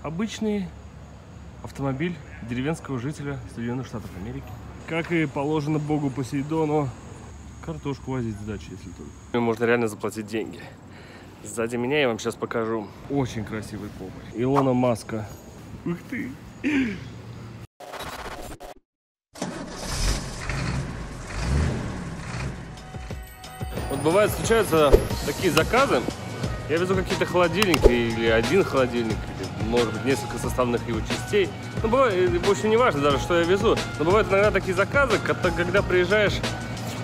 Обычный автомобиль деревенского жителя Соединенных Штатов Америки. Как и положено богу Посейдону, картошку возить с дачи, если только. Можно реально заплатить деньги. Сзади меня я вам сейчас покажу. Очень красивый поп. Илона Маска. Ух ты! Вот бывает, случаются такие заказы. Я везу какие-то холодильники, или один холодильник, или, может быть, несколько составных его частей. Ну, бывает, в общем, не важно даже, что я везу. Но бывают иногда такие заказы, когда приезжаешь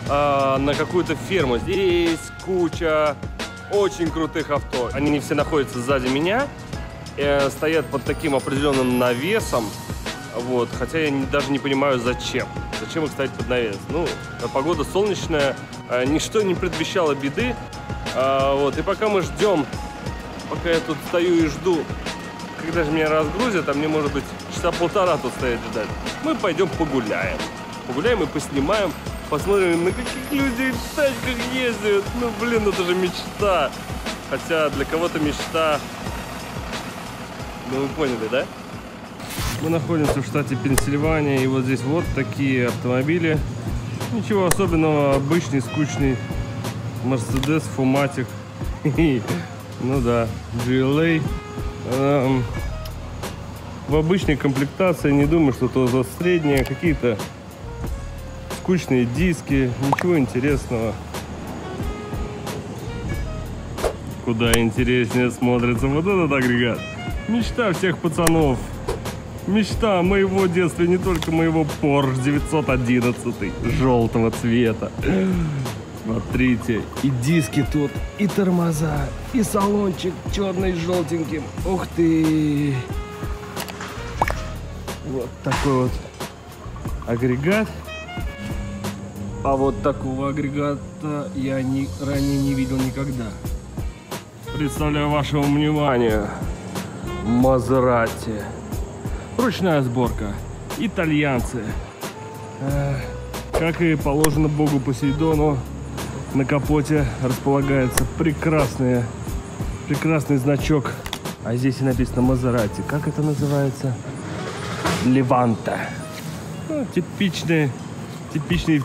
на какую-то ферму. Здесь куча очень крутых авто. Они не все находятся сзади меня, стоят под таким определенным навесом. Вот, хотя я даже не понимаю, зачем. Зачем их ставить под навес? Ну, погода солнечная, ничто не предвещало беды. Вот, и пока мы ждем, пока я тут стою и жду, когда же меня разгрузят, а мне, может быть, часа полтора тут стоять ждать, мы пойдем погуляем. Погуляем и поснимаем, посмотрим, на каких людей в тачках ездят. Ну, блин, это же мечта. Хотя для кого-то мечта, ну, вы поняли, да? Мы находимся в штате Пенсильвания, и вот здесь вот такие автомобили. Ничего особенного, обычный, скучный Mercedes, Фуматик. Ну да, GLA. В обычной комплектации, не думаю, что то за среднее. Какие-то скучные диски, ничего интересного. Куда интереснее смотрится вот этот агрегат. Мечта всех пацанов. Мечта моего детства, не только моего Porsche 911 желтого цвета. Смотрите, и диски тут, и тормоза, и салончик черный с желтеньким. Ух ты! Вот такой вот агрегат. А вот такого агрегата я ранее не видел никогда. Представляю вашему вниманию Мазерати. Ручная сборка. Итальянцы. Как и положено богу Посейдону, на капоте располагается прекрасный значок. А здесь и написано Мазерати. Как это называется? Леванта. Ну, типичный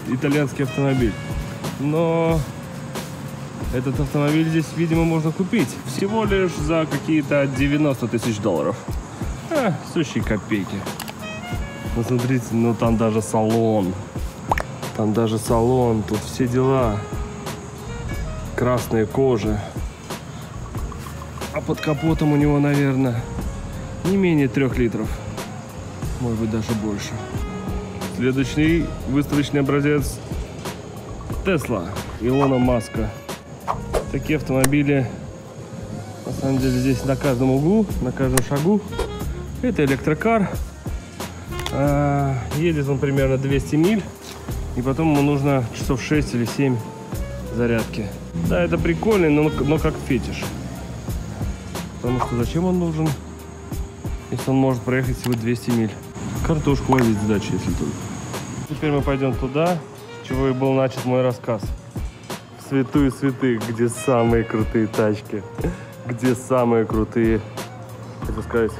итальянский автомобиль. Но этот автомобиль здесь, видимо, можно купить всего лишь за какие-то 90 тысяч долларов. Сущие копейки. Ну, смотрите, ну там даже салон. Там даже салон, тут все дела. Красная кожа. А под капотом у него, наверное, не менее 3 литров. Может быть, даже больше. Следующий выставочный образец Tesla Илона Маска. Такие автомобили, на самом деле, здесь на каждом углу, на каждом шагу. Это электрокар. Едет он примерно 200 миль. И потом ему нужно часов 6 или 7 зарядки. Да, это прикольно, но как фетиш. Потому что зачем он нужен, если он может проехать всего 200 миль? Картошку возить с дачи, если только. Теперь мы пойдем туда, с чего и был начат мой рассказ. В святую святых, где самые крутые тачки. Где самые крутые, хотел сказать,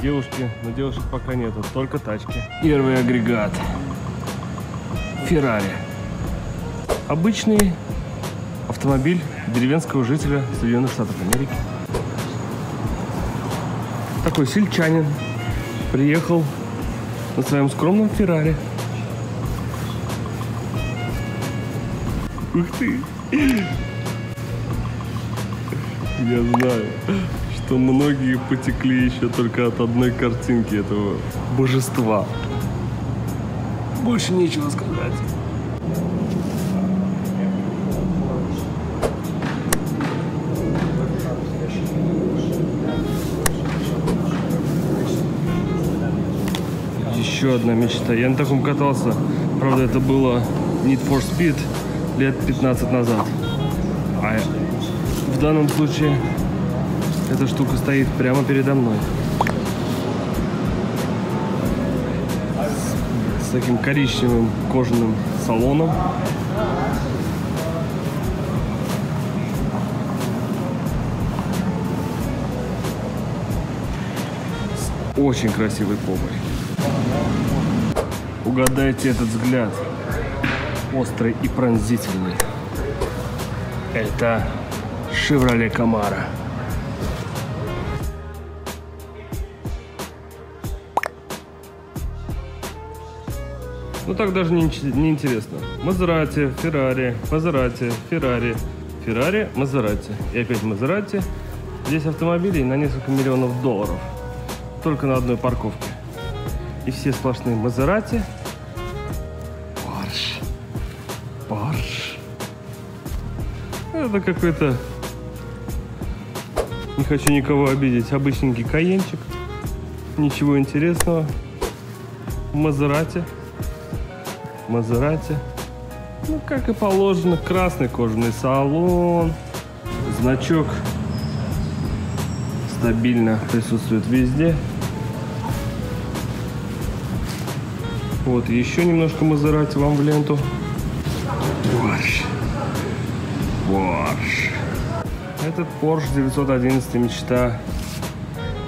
девушки. Но девушек пока нету, только тачки. Первый агрегат. Феррари. Обычный автомобиль деревенского жителя Соединенных Штатов Америки. Такой сельчанин приехал на своем скромном Феррари. Ух ты! Я знаю, что многие потекли еще только от одной картинки этого божества. Больше нечего сказать. Еще одна мечта. Я на таком катался. Правда, это было Need for Speed лет 15 назад. А в данном случае эта штука стоит прямо передо мной. С таким коричневым кожаным салоном. очень красивой помой. Угадайте этот взгляд. Острый и пронзительный. Это Chevrolet Camaro. Ну так даже не интересно. Мазерати, Феррари, Мазерати, Феррари, Феррари, Мазерати. И опять Мазерати. Здесь автомобилей на несколько миллионов долларов. Только на одной парковке. И все сплошные Мазерати. Порш. Порш. Это какой-то... Не хочу никого обидеть. Обычненький Каенчик. Ничего интересного. Мазерати. Мазерати. Ну, как и положено, красный кожаный салон. Значок стабильно присутствует везде. Вот, еще немножко Мазерати вам в ленту. Порш. Порш. Этот Porsche 911 мечта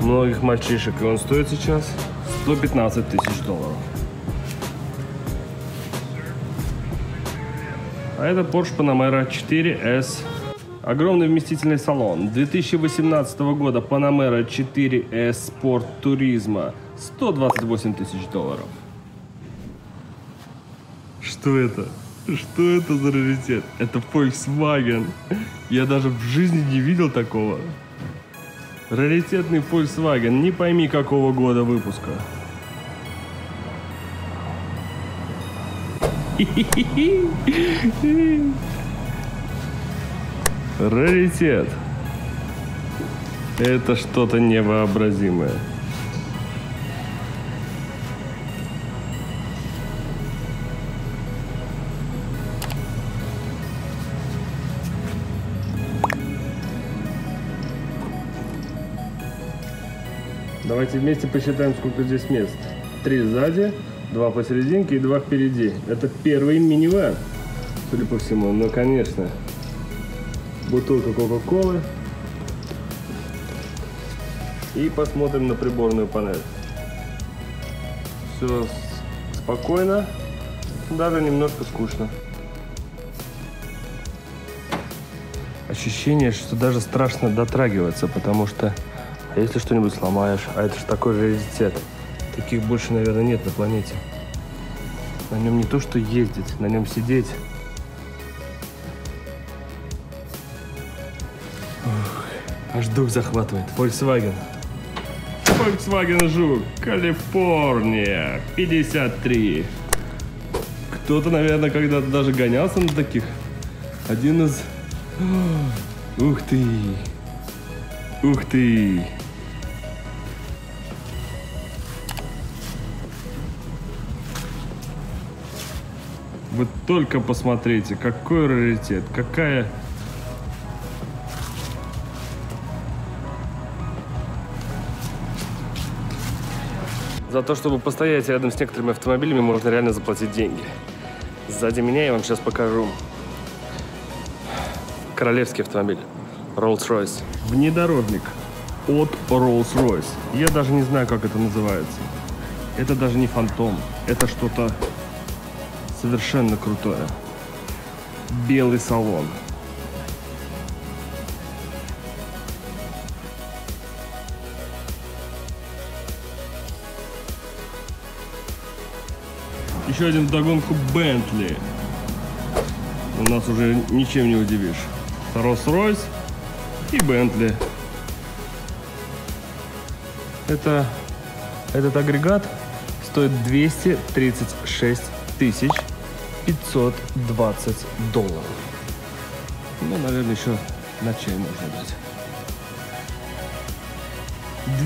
многих мальчишек. И он стоит сейчас 115 тысяч долларов. А это Porsche Panamera 4S. Огромный вместительный салон. 2018 года Panamera 4S Sport Turismo. 128 тысяч долларов. Что это? Что это за раритет? Это Volkswagen. Я даже в жизни не видел такого. Раритетный Volkswagen. Не пойми, какого года выпуска. Раритет. Это что-то невообразимое. Давайте вместе посчитаем, сколько здесь мест. 3 сзади, 2 посерединке и 2 впереди. Это первый минивэн, судя по всему. Ну, конечно. Бутылка Кока-Колы. И посмотрим на приборную панель. Все спокойно, даже немножко скучно. Ощущение, что даже страшно дотрагиваться, потому что а если что-нибудь сломаешь, а это же такой же раритет. Таких больше, наверное, нет на планете. На нем не то что ездить, на нем сидеть. Ух, аж дух захватывает. Volkswagen. Volkswagen Жук, Калифорния, 53. Кто-то, наверное, когда-то даже гонялся на таких. Один из... Ух ты! Ух ты! Вы только посмотрите, какой раритет, какая... За то, чтобы постоять рядом с некоторыми автомобилями, можно реально заплатить деньги. Сзади меня я вам сейчас покажу королевский автомобиль. Rolls-Royce. Внедорожник от Rolls-Royce. Я даже не знаю, как это называется. Это даже не фантом. Это что-то совершенно крутое. Белый салон. Еще один вдогонку Bentley. У нас уже ничем не удивишь. Rolls-Royce и Bentley. Этот агрегат стоит 236 520 долларов. Ну, наверное, еще на чай можно дать.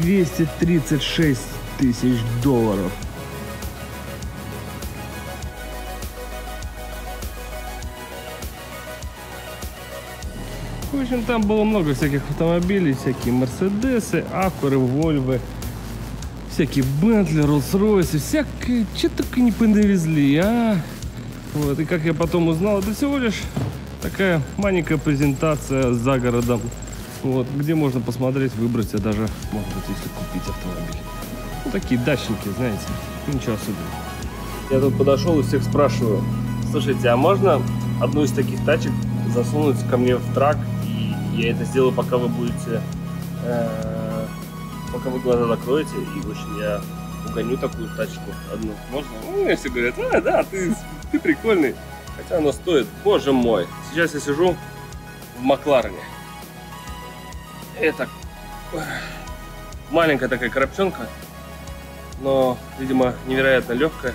236 тысяч долларов. В общем, там было много всяких автомобилей, всякие Мерседесы, Акуры, Вольвы, всякие Бентли, Роллс-Ройсы, всякие, что только не подвезли, а? Вот, и как я потом узнал, это всего лишь такая маленькая презентация за городом, вот, где можно посмотреть, выбрать, а даже, может быть, если купить автомобиль. Ну, такие дачники, знаете, ничего особенного. Я тут подошел и всех спрашиваю: слушайте, а можно одну из таких тачек засунуть ко мне в трак, и я это сделаю, пока вы будете, пока вы глаза закроете, и, в общем, я угоню такую тачку одну. Можно? Ну, мне все говорят: да, ты прикольный. Хотя оно стоит, боже мой. Сейчас я сижу в Макларене. Это маленькая такая коробчонка, но, видимо, невероятно легкая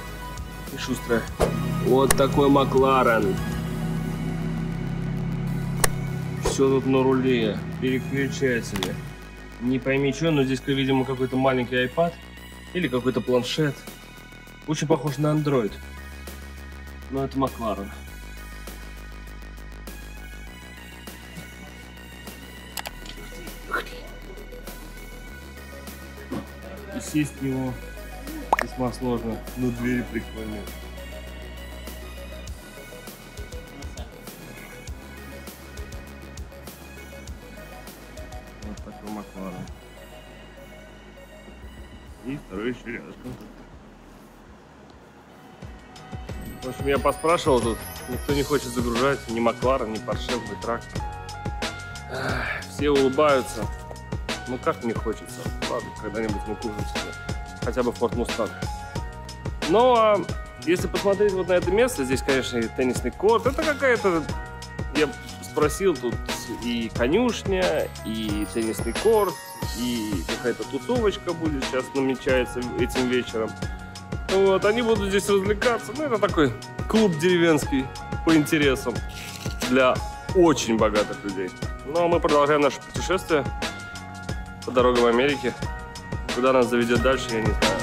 и шустрая. Вот такой Макларен. Все тут на руле, переключатели. Не пойми что, но здесь, видимо, какой-то маленький iPad или какой-то планшет. Очень похож на Android. Но это Макларен. И сесть в него весьма сложно, но двери прикольные. Вот такой Макларен. И второй еще рядышком. В общем, я поспрашивал тут, никто не хочет загружать ни Макларен, ни Порше, ни трак. Все улыбаются. Ну как мне хочется. Ладно, когда-нибудь мы купим себе хотя бы Ford Mustang. Ну а если посмотреть вот на это место, здесь, конечно, и теннисный корт. Это какая-то, я спросил, тут и конюшня, и теннисный корт, и какая-то тусовочка будет сейчас намечается этим вечером. Вот, они будут здесь развлекаться. Ну, это такой клуб деревенский по интересам для очень богатых людей. Ну, а мы продолжаем наше путешествие по дорогам Америки. Куда нас заведет дальше, я не знаю.